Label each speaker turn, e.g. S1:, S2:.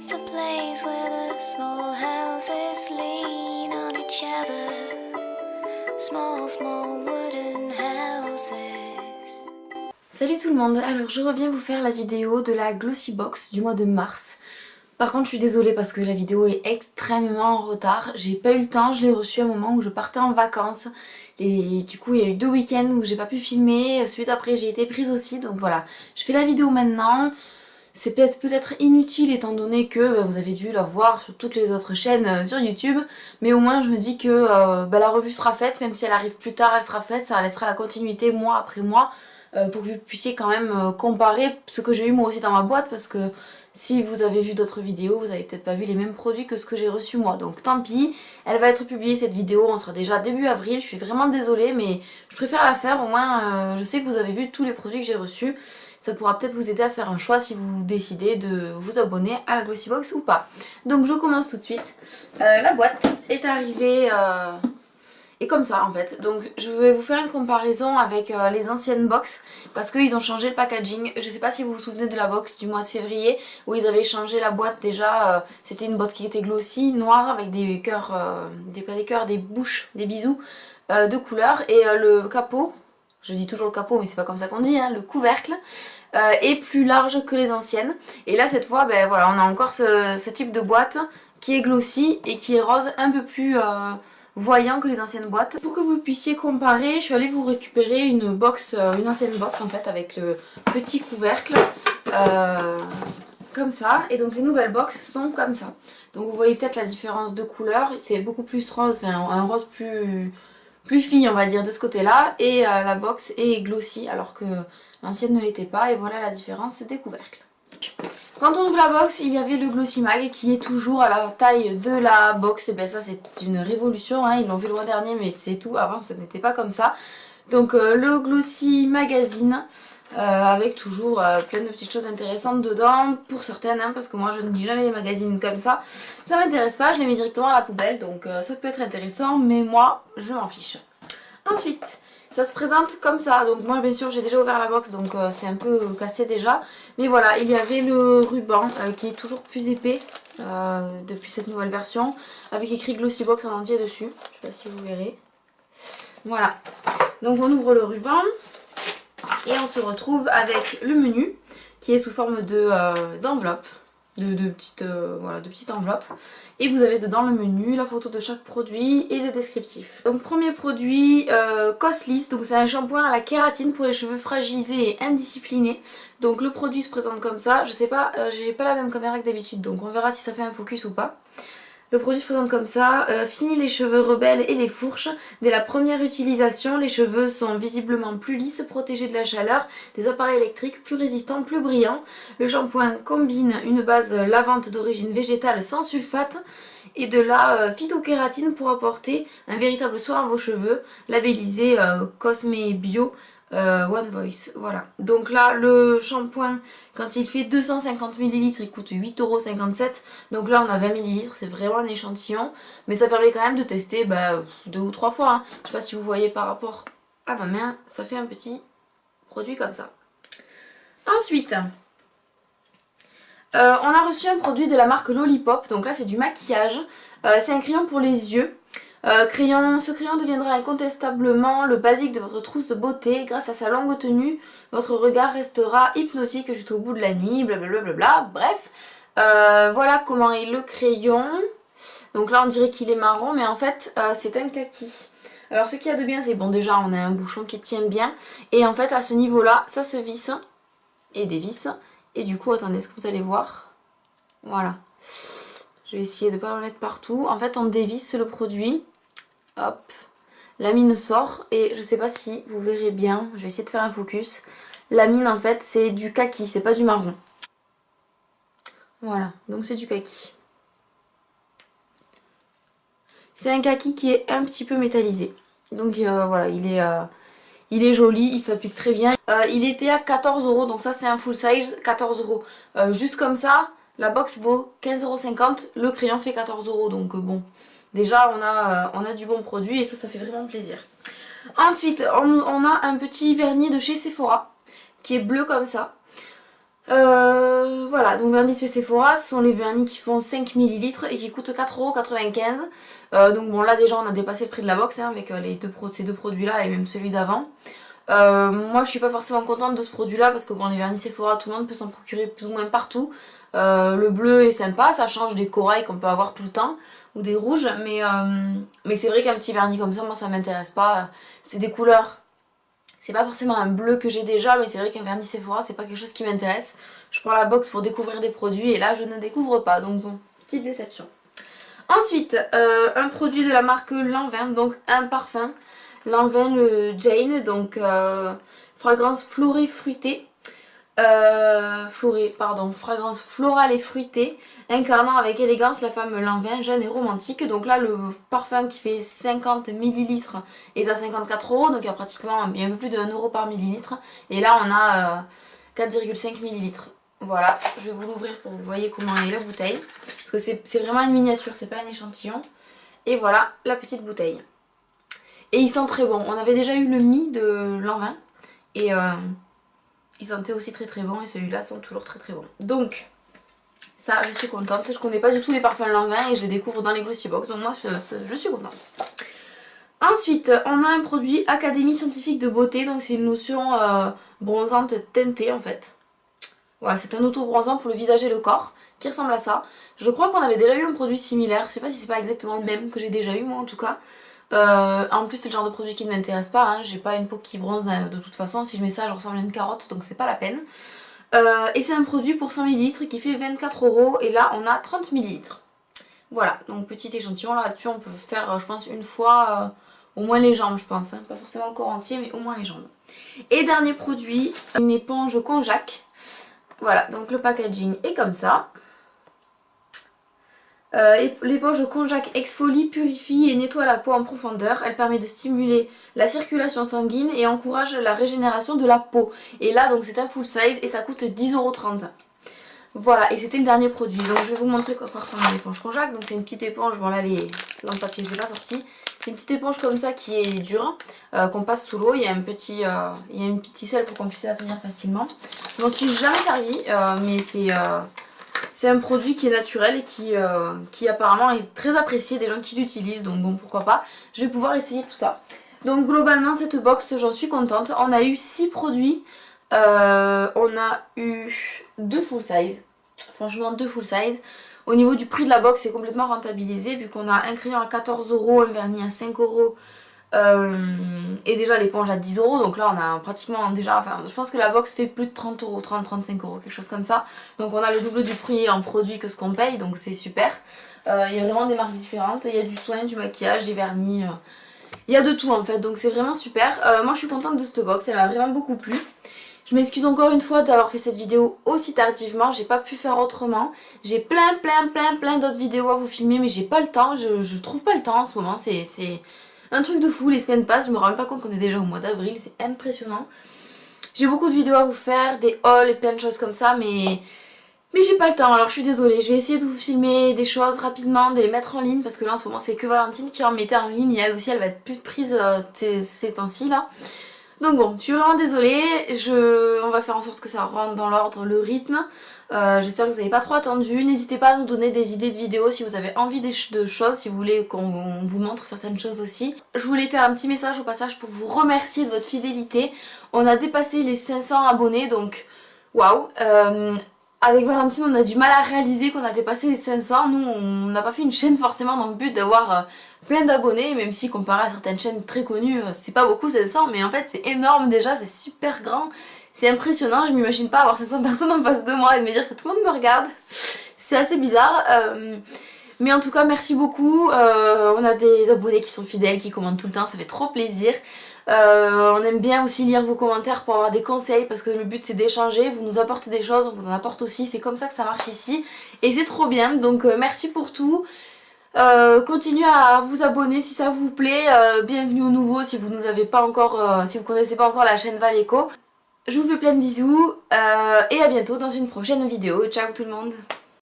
S1: just a place where the small houses lean on each other. Small, small wooden houses.
S2: Salut tout le monde, alors je reviens vous faire la vidéo de la Glossy Box du mois de mars. Par contre je suis désolée parce que la vidéo est extrêmement en retard. J'ai pas eu le temps, je l'ai reçue à un moment où je partais en vacances. Et du coup il y a eu 2 week-ends où j'ai pas pu filmer. Celui d'après j'ai été prise aussi, donc voilà. Je fais la vidéo maintenant. C'est peut-être inutile étant donné que vous avez dû la voir sur toutes les autres chaînes sur YouTube. Mais au moins je me dis que la revue sera faite, même si elle arrive plus tard elle sera faite. Ça laissera la continuité mois après mois. Pour que vous puissiez quand même comparer ce que j'ai eu moi aussi dans ma boîte, parce que si vous avez vu d'autres vidéos, vous avez peut-être pas vu les mêmes produits que ce que j'ai reçu moi, donc tant pis. Elle va être publiée cette vidéo, on sera déjà début avril, je suis vraiment désolée mais je préfère la faire, au moins je sais que vous avez vu tous les produits que j'ai reçus. Ça pourra peut-être vous aider à faire un choix si vous décidez de vous abonner à la Glossy Box ou pas. Donc je commence tout de suite. La boîte est arrivée... Et comme ça en fait, donc je vais vous faire une comparaison avec les anciennes box parce qu'ils ont changé le packaging. Je sais pas si vous vous souvenez de la box du mois de février où ils avaient changé la boîte déjà. C'était une boîte qui était glossy, noire avec des cœurs, pas des cœurs, des bouches, des bisous de couleur. Et le capot, je dis toujours le capot mais c'est pas comme ça qu'on dit, hein, le couvercle est plus large que les anciennes. Et là cette fois, ben voilà, on a encore ce type de boîte qui est glossy et qui est rose un peu plus... voyant que les anciennes boîtes. Pour que vous puissiez comparer, je suis allée vous récupérer une box, une ancienne box en fait avec le petit couvercle comme ça, et donc les nouvelles box sont comme ça. Donc vous voyez peut-être la différence de couleur, c'est beaucoup plus rose, enfin un rose plus fille on va dire de ce côté là, et la box est glossy alors que l'ancienne ne l'était pas, et voilà la différence des couvercles. Quand on ouvre la box, il y avait le Glossy Mag qui est toujours à la taille de la box. Et bien ça c'est une révolution, hein. Ils l'ont fait le mois dernier mais c'est tout, avant ça n'était pas comme ça. Donc le Glossy Magazine avec toujours plein de petites choses intéressantes dedans pour certaines, hein, parce que moi je ne lis jamais les magazines comme ça. Ça m'intéresse pas, je les mets directement à la poubelle, donc ça peut être intéressant mais moi je m'en fiche. Ensuite... ça se présente comme ça, donc moi bien sûr j'ai déjà ouvert la box donc c'est un peu cassé déjà. Mais voilà, il y avait le ruban qui est toujours plus épais depuis cette nouvelle version, avec écrit Glossy Box en entier dessus, je sais pas si vous verrez. Voilà, donc on ouvre le ruban et on se retrouve avec le menu qui est sous forme d'enveloppe. De petites enveloppes, et vous avez dedans le menu, la photo de chaque produit et le descriptif. Donc premier produit, Cosliss, donc c'est un shampoing à la kératine pour les cheveux fragilisés et indisciplinés. Donc le produit se présente comme ça, je sais pas, j'ai pas la même caméra que d'habitude donc on verra si ça fait un focus ou pas. Le produit se présente comme ça, fini les cheveux rebelles et les fourches. Dès la première utilisation, les cheveux sont visiblement plus lisses, protégés de la chaleur, des appareils électriques plus résistants, plus brillants. Le shampoing combine une base lavante d'origine végétale sans sulfate et de la phytokératine pour apporter un véritable soin à vos cheveux, labellisé Cosme Bio. One Voice, voilà. Donc là, le shampoing, quand il fait 250 ml, il coûte 8,57 €. Donc là, on a 20 ml, c'est vraiment un échantillon. Mais ça permet quand même de tester 2 ou 3 fois. Hein. Je sais pas si vous voyez par rapport à ma main, ça fait un petit produit comme ça. Ensuite, on a reçu un produit de la marque Lollipop. Donc là, c'est du maquillage. C'est un crayon pour les yeux. Ce crayon deviendra incontestablement le basique de votre trousse de beauté. Grâce à sa longue tenue, votre regard restera hypnotique jusqu'au bout de la nuit, blablabla. Bref, voilà comment est le crayon. Donc là on dirait qu'il est marron, mais en fait c'est un kaki. Alors ce qu'il y a de bien, c'est bon, déjà on a un bouchon qui tient bien, et en fait à ce niveau là ça se visse et dévisse, et du coup attendez, est-ce que vous allez voir? Voilà. Je vais essayer de ne pas en mettre partout. En fait, on dévisse le produit. Hop. La mine sort. Et je sais pas si vous verrez bien. Je vais essayer de faire un focus. La mine, en fait, c'est du kaki. C'est pas du marron. Voilà. Donc, c'est du kaki. C'est un kaki qui est un petit peu métallisé. Donc, voilà. Il est joli. Il s'applique très bien. Il était à 14 €. Donc, ça, c'est un full size. 14 €. Juste comme ça. La box vaut 15,50 €, le crayon fait 14 €, donc bon, déjà on a du bon produit et ça fait vraiment plaisir. Ensuite, on a un petit vernis de chez Sephora, qui est bleu comme ça. Voilà, donc vernis chez Sephora, ce sont les vernis qui font 5 ml et qui coûtent 4,95 €. Donc bon, là déjà on a dépassé le prix de la box hein, avec ces deux produits là et même celui d'avant. Moi je suis pas forcément contente de ce produit là parce que bon, les vernis Sephora, tout le monde peut s'en procurer plus ou moins partout. Le bleu est sympa, ça change des corails qu'on peut avoir tout le temps ou des rouges, mais c'est vrai qu'un petit vernis comme ça, moi ça m'intéresse pas. C'est des couleurs. C'est pas forcément un bleu que j'ai déjà, mais c'est vrai qu'un vernis Sephora, c'est pas quelque chose qui m'intéresse. Je prends la box pour découvrir des produits et là, je ne découvre pas. Donc bon, petite déception. Ensuite, un produit de la marque Lanvin, donc un parfum. Lanvin, le Jane, donc fragrance florée fruitée. Fragrance florale et fruitée, incarnant avec élégance la femme Lanvin, jeune et romantique. Donc là, le parfum qui fait 50 ml est à 54 €, donc il y a pratiquement un peu plus de 1 € par millilitre. Et là, on a 4,5 ml. Voilà, je vais vous l'ouvrir pour que vous voyez comment est la bouteille. Parce que c'est vraiment une miniature, c'est pas un échantillon. Et voilà la petite bouteille. Et il sent très bon. On avait déjà eu le Mi de Lanvin. Et il sentait aussi très très bon et celui-là sent toujours très très bon. Donc ça, je suis contente. Je connais pas du tout les parfums Lanvin et je les découvre dans les Glossy Box. Donc moi je suis contente. Ensuite, on a un produit Académie Scientifique de Beauté. Donc c'est une lotion bronzante teintée en fait. Voilà, c'est un auto-bronzant pour le visage et le corps qui ressemble à ça. Je crois qu'on avait déjà eu un produit similaire. Je sais pas si c'est pas exactement le même que j'ai déjà eu moi en tout cas. En plus c'est le genre de produit qui ne m'intéresse pas hein. J'ai pas une peau qui bronze de toute façon. Si je mets ça je ressemble à une carotte donc c'est pas la peine. Et c'est un produit pour 100 ml qui fait 24 € et là on a 30 ml. Voilà, donc petit échantillon là-dessus on peut faire je pense une fois au moins les jambes je pense hein. Pas forcément le corps entier mais au moins les jambes. Et dernier produit, une éponge Konjac. Voilà, donc le packaging est comme ça. L'éponge Konjac exfolie, purifie et nettoie la peau en profondeur. Elle permet de stimuler la circulation sanguine et encourage la régénération de la peau. Et là donc c'est un full size et ça coûte 10,30 €. Voilà, et c'était le dernier produit. Donc je vais vous montrer quoi ressemble l'éponge Konjac. Donc c'est une petite éponge, bon là le papier je l'ai pas sorti. C'est une petite éponge comme ça qui est dure, qu'on passe sous l'eau. Il y a une petite ficelle pour qu'on puisse la tenir facilement. Je m'en suis jamais servi, mais c'est un produit qui est naturel et qui apparemment est très apprécié des gens qui l'utilisent. Donc bon, pourquoi pas. Je vais pouvoir essayer tout ça. Donc globalement, cette box, j'en suis contente. On a eu 6 produits. On a eu 2 full size. Franchement, 2 full size. Au niveau du prix de la box, c'est complètement rentabilisé vu qu'on a un crayon à 14 €, un vernis à 5 € et déjà l'éponge à 10 €. Donc là, on a pratiquement déjà... Enfin, je pense que la box fait plus de 30 €, 30-35 €, quelque chose comme ça. Donc on a le double du prix en produit que ce qu'on paye, donc c'est super. Il y a vraiment des marques différentes. Il y a du soin, du maquillage, des vernis... Il y a de tout en fait, donc c'est vraiment super. Moi, je suis contente de cette box, elle m'a vraiment beaucoup plu. Je m'excuse encore une fois d'avoir fait cette vidéo aussi tardivement, j'ai pas pu faire autrement. J'ai plein d'autres vidéos à vous filmer mais j'ai pas le temps, je trouve pas le temps en ce moment, c'est un truc de fou, les semaines passent, je me rends même pas compte qu'on est déjà au mois d'avril, c'est impressionnant. J'ai beaucoup de vidéos à vous faire, des hauls et plein de choses comme ça mais j'ai pas le temps, alors je suis désolée. Je vais essayer de vous filmer des choses rapidement, de les mettre en ligne parce que là en ce moment c'est que Valentine qui en mettait en ligne et elle aussi elle va être plus prise ces temps-ci là. Donc bon, je suis vraiment désolée, on va faire en sorte que ça rentre dans l'ordre, le rythme. J'espère que vous n'avez pas trop attendu. N'hésitez pas à nous donner des idées de vidéos si vous avez envie de choses, si vous voulez qu'on vous montre certaines choses aussi. Je voulais faire un petit message au passage pour vous remercier de votre fidélité. On a dépassé les 500 abonnés, donc waouh. Avec Valentine, on a du mal à réaliser qu'on a dépassé les 500. Nous, on n'a pas fait une chaîne forcément dans le but d'avoir plein d'abonnés, même si comparé à certaines chaînes très connues, c'est pas beaucoup 500, mais en fait c'est énorme déjà, c'est super grand, c'est impressionnant. Je m'imagine pas avoir 500 personnes en face de moi et me dire que tout le monde me regarde. C'est assez bizarre. Mais en tout cas, merci beaucoup. On a des abonnés qui sont fidèles, qui commentent tout le temps, ça fait trop plaisir. On aime bien aussi lire vos commentaires pour avoir des conseils parce que le but c'est d'échanger, vous nous apportez des choses, on vous en apporte aussi, c'est comme ça que ça marche ici et c'est trop bien, donc merci pour tout. Continuez à vous abonner si ça vous plaît, bienvenue aux nouveaux si vous nous avez pas encore, si vous connaissez pas encore la chaîne Valéco. Je vous fais plein de bisous et à bientôt dans une prochaine vidéo, ciao tout le monde.